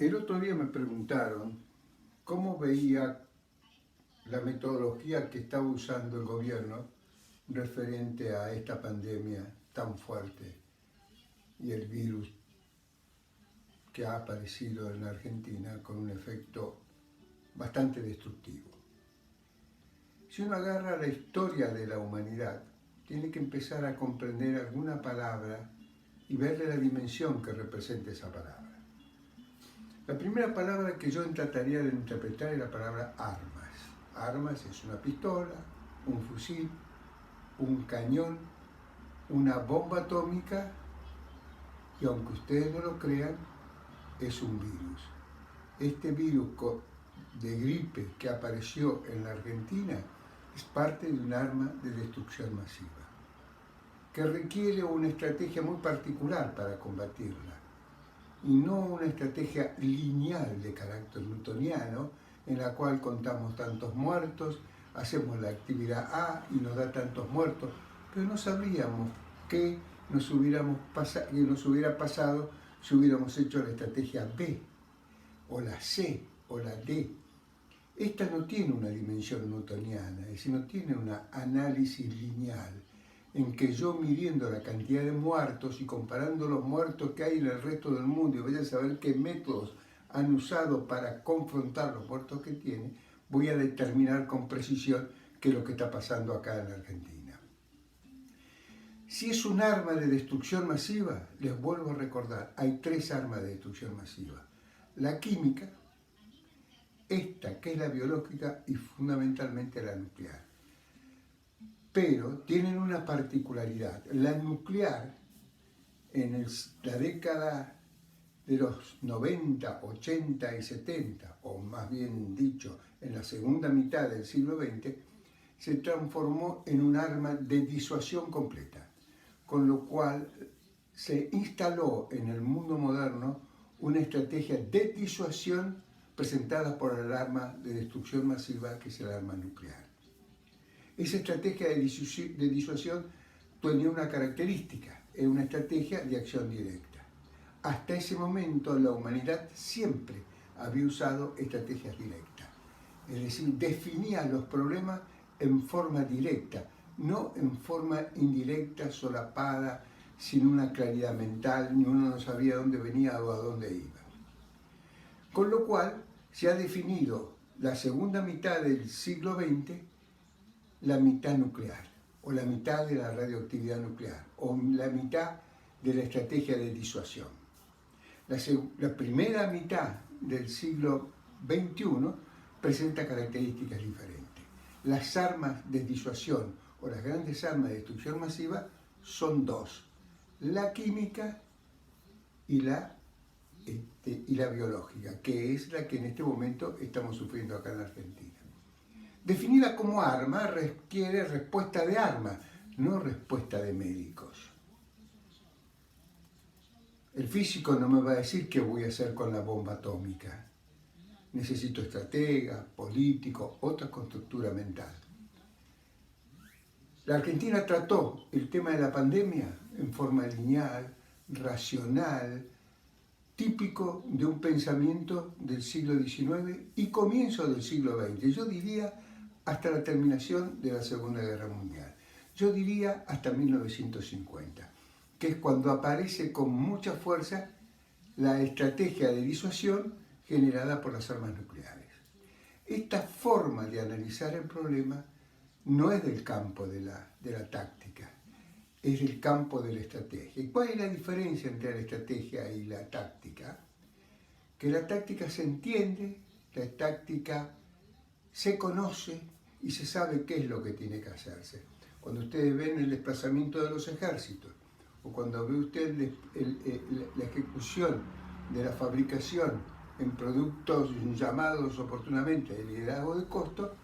El otro día me preguntaron cómo veía la metodología que estaba usando el gobierno referente a esta pandemia tan fuerte y el virus que ha aparecido en la Argentina con un efecto bastante destructivo. Si uno agarra la historia de la humanidad, tiene que empezar a comprender alguna palabra y verle la dimensión que representa esa palabra. La primera palabra que yo trataría de interpretar es la palabra armas. Armas es una pistola, un fusil, un cañón, una bomba atómica y, aunque ustedes no lo crean, es un virus. Este virus de gripe que apareció en la Argentina es parte de un arma de destrucción masiva que requiere una estrategia muy particular para combatirla y no una estrategia lineal de carácter newtoniano en la cual contamos tantos muertos, hacemos la actividad A y nos da tantos muertos, pero no sabríamos qué nos hubiera pasado si hubiéramos hecho la estrategia B, o la C, o la D. Esta no tiene una dimensión newtoniana, es decir, no tiene un análisis lineal, en que yo midiendo la cantidad de muertos y comparando los muertos que hay en el resto del mundo y voy a saber qué métodos han usado para confrontar los muertos que tiene, voy a determinar con precisión qué es lo que está pasando acá en la Argentina. Si es un arma de destrucción masiva, les vuelvo a recordar, hay tres armas de destrucción masiva. La química, esta que es la biológica y fundamentalmente la nuclear. Pero tienen una particularidad. La nuclear, en la década de los 90, 80 y 70, o más bien dicho, en la segunda mitad del siglo XX, se transformó en un arma de disuasión completa, con lo cual se instaló en el mundo moderno una estrategia de disuasión presentada por el arma de destrucción masiva, que es el arma nuclear. Esa estrategia de disuasión tenía una característica, es una estrategia de acción directa. Hasta ese momento la humanidad siempre había usado estrategias directas, es decir, definía los problemas en forma directa, no en forma indirecta, solapada, sin una claridad mental, ni uno no sabía dónde venía o a dónde iba. Con lo cual se ha definido la segunda mitad del siglo XX la mitad nuclear, o la mitad de la radioactividad nuclear, o la mitad de la estrategia de disuasión. La primera mitad del siglo XXI presenta características diferentes. Las armas de disuasión o las grandes armas de destrucción masiva son dos: la química y la biológica, que es la que en este momento estamos sufriendo acá en la Argentina. Definida como arma requiere respuesta de arma, no respuesta de médicos. El físico no me va a decir qué voy a hacer con la bomba atómica. Necesito estratega, político, otra constructura mental. La Argentina trató el tema de la pandemia en forma lineal, racional, típico de un pensamiento del siglo XIX y comienzo del siglo XX. Yo diría hasta la terminación de la Segunda Guerra Mundial. Yo diría hasta 1950, que es cuando aparece con mucha fuerza la estrategia de disuasión generada por las armas nucleares. Esta forma de analizar el problema no es del campo de la táctica, es del campo de la estrategia. ¿Y cuál es la diferencia entre la estrategia y la táctica? Que la táctica se entiende, la táctica se conoce y se sabe qué es lo que tiene que hacerse. Cuando ustedes ven el desplazamiento de los ejércitos, o cuando ve usted la ejecución de la fabricación en productos llamados oportunamente de liderazgo de costo,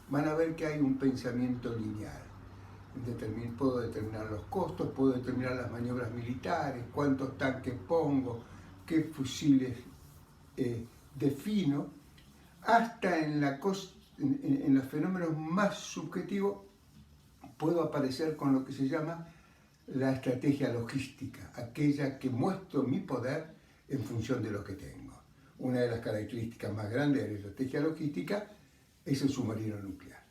van a ver que hay un pensamiento lineal. Puedo determinar los costos, puedo determinar las maniobras militares, cuántos tanques pongo, qué fusiles defino, hasta en los fenómenos más subjetivos puedo aparecer con lo que se llama la estrategia logística, aquella que muestro mi poder en función de lo que tengo. una de las características más grandes de la estrategia logística es el submarino nuclear.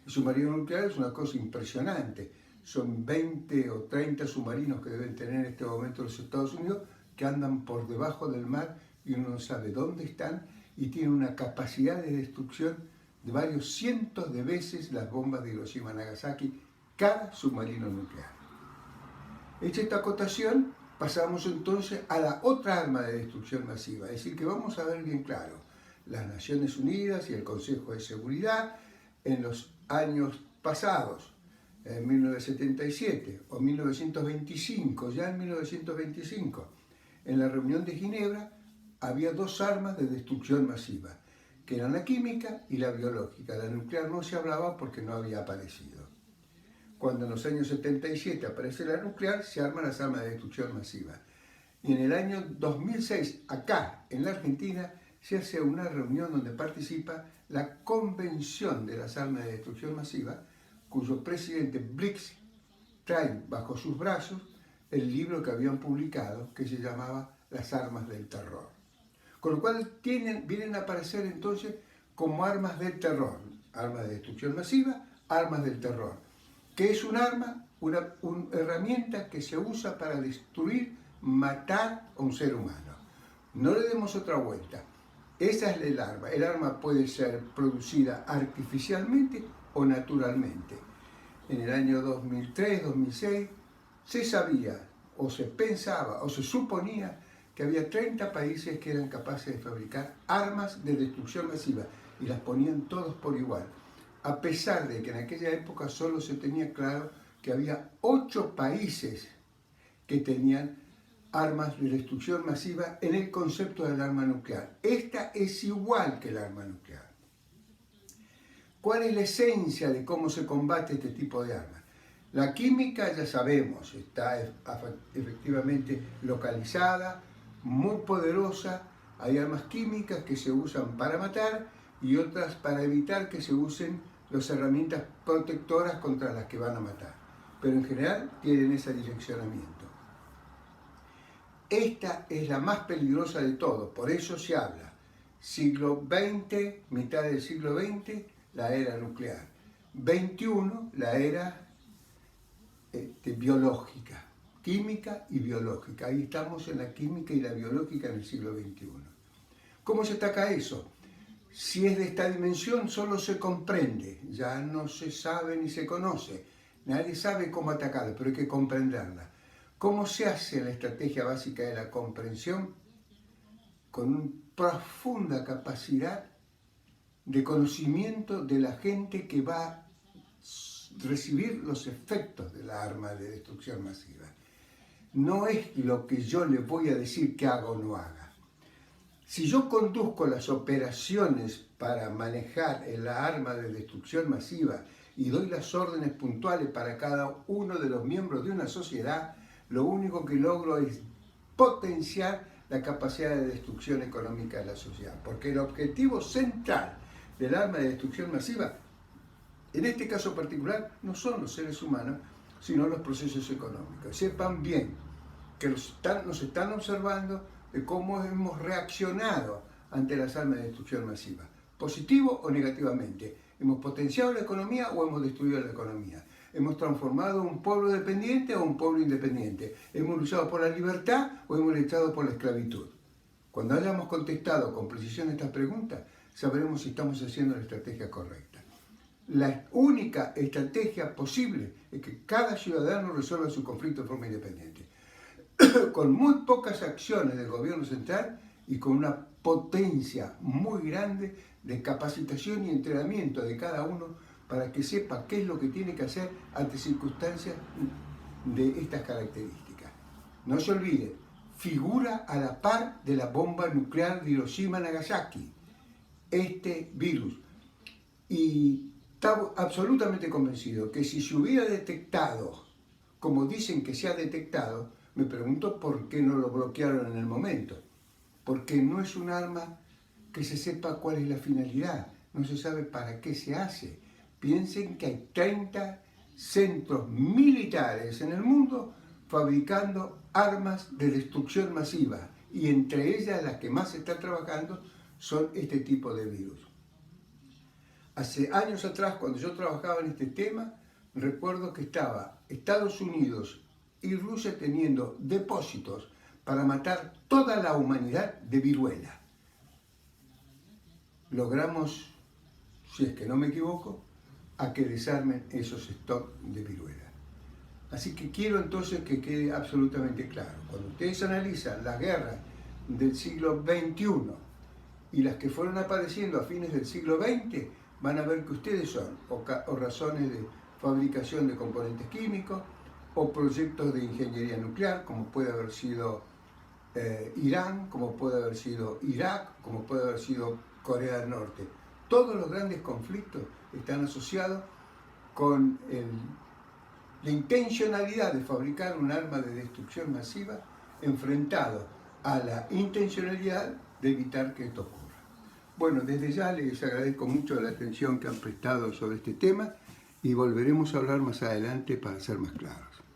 El submarino nuclear es una cosa impresionante. Son 20 o 30 submarinos que deben tener en este momento los Estados Unidos que andan por debajo del mar y uno no sabe dónde están y tienen una capacidad de destrucción de varios cientos de veces las bombas de Hiroshima y Nagasaki, cada submarino nuclear. Hecha esta acotación, pasamos entonces a la otra arma de destrucción masiva, es decir, que vamos a ver bien claro, las Naciones Unidas y el Consejo de Seguridad en los años pasados, en 1977 o 1925, ya en 1925, en la reunión de Ginebra había dos armas de destrucción masiva, que eran la química y la biológica. La nuclear no se hablaba porque no había aparecido. Cuando en los años 77 aparece la nuclear, se arman las armas de destrucción masiva. Y en el año 2006, acá en la Argentina, se hace una reunión donde participa la Convención de las Armas de Destrucción Masiva, cuyo presidente Blix trae bajo sus brazos el libro que habían publicado, que se llamaba Las Armas del Terror. Con lo cual vienen a aparecer entonces como armas del terror, armas de destrucción masiva, armas del terror, que es un arma, una herramienta que se usa para destruir, matar a un ser humano. No le demos otra vuelta. Esa es el arma. El arma puede ser producida artificialmente o naturalmente. En el año 2003, 2006, se sabía, o se pensaba, o se suponía que había 30 países que eran capaces de fabricar armas de destrucción masiva y las ponían todos por igual, a pesar de que en aquella época solo se tenía claro que había 8 países que tenían armas de destrucción masiva en el concepto del arma nuclear. Esta es igual que el arma nuclear. ¿Cuál es la esencia de cómo se combate este tipo de armas? La química, ya sabemos, está efectivamente localizada, muy poderosa. Hay armas químicas que se usan para matar y otras para evitar que se usen las herramientas protectoras contra las que van a matar. Pero en general tienen ese direccionamiento. Esta es la más peligrosa de todo, por eso se habla. Siglo XX, mitad del siglo XX, la era nuclear. 21, la era biológica, química y biológica. Ahí estamos en la química y la biológica en el siglo XXI. ¿Cómo se ataca eso? Si es de esta dimensión, solo se comprende, ya no se sabe ni se conoce. Nadie sabe cómo atacarla, pero hay que comprenderla. ¿Cómo se hace la estrategia básica de la comprensión? Con una profunda capacidad de conocimiento de la gente que va a recibir los efectos de la arma de destrucción masiva. No es lo que yo le voy a decir que haga o no haga. Si yo conduzco las operaciones para manejar la arma de destrucción masiva y doy las órdenes puntuales para cada uno de los miembros de una sociedad, lo único que logro es potenciar la capacidad de destrucción económica de la sociedad. Porque el objetivo central del arma de destrucción masiva, en este caso particular, no son los seres humanos, sino los procesos económicos. Sepan bien que nos están observando de cómo hemos reaccionado ante las armas de destrucción masiva, positivo o negativamente. ¿Hemos potenciado la economía o hemos destruido la economía? ¿Hemos transformado un pueblo dependiente a un pueblo independiente? ¿Hemos luchado por la libertad o hemos luchado por la esclavitud? Cuando hayamos contestado con precisión estas preguntas, sabremos si estamos haciendo la estrategia correcta. La única estrategia posible es que cada ciudadano resuelva su conflicto de forma independiente, con muy pocas acciones del gobierno central y con una potencia muy grande de capacitación y entrenamiento de cada uno para que sepa qué es lo que tiene que hacer ante circunstancias de estas características. No se olvide, figura a la par de la bomba nuclear de Hiroshima y Nagasaki, este virus. Y está absolutamente convencido que si se hubiera detectado, como dicen que se ha detectado, me pregunto por qué no lo bloquearon en el momento. Porque no es un arma que se sepa cuál es la finalidad, no se sabe para qué se hace. Piensen que hay 30 centros militares en el mundo fabricando armas de destrucción masiva, y entre ellas las que más se está trabajando son este tipo de virus. Hace años atrás, cuando yo trabajaba en este tema, recuerdo que estaba Estados Unidos y Rusia teniendo depósitos para matar toda la humanidad de viruela. Logramos, si es que no me equivoco, a que desarmen esos stocks de viruela. Así que quiero entonces que quede absolutamente claro. Cuando ustedes analizan las guerras del siglo XXI y las que fueron apareciendo a fines del siglo XX, van a ver que ustedes son o razones de fabricación de componentes químicos, o proyectos de ingeniería nuclear, como puede haber sido Irán, como puede haber sido Irak, como puede haber sido Corea del Norte. Todos los grandes conflictos están asociados con la intencionalidad de fabricar un arma de destrucción masiva enfrentado a la intencionalidad de evitar que esto ocurra. Bueno, desde ya les agradezco mucho la atención que han prestado sobre este tema y volveremos a hablar más adelante para ser más claros.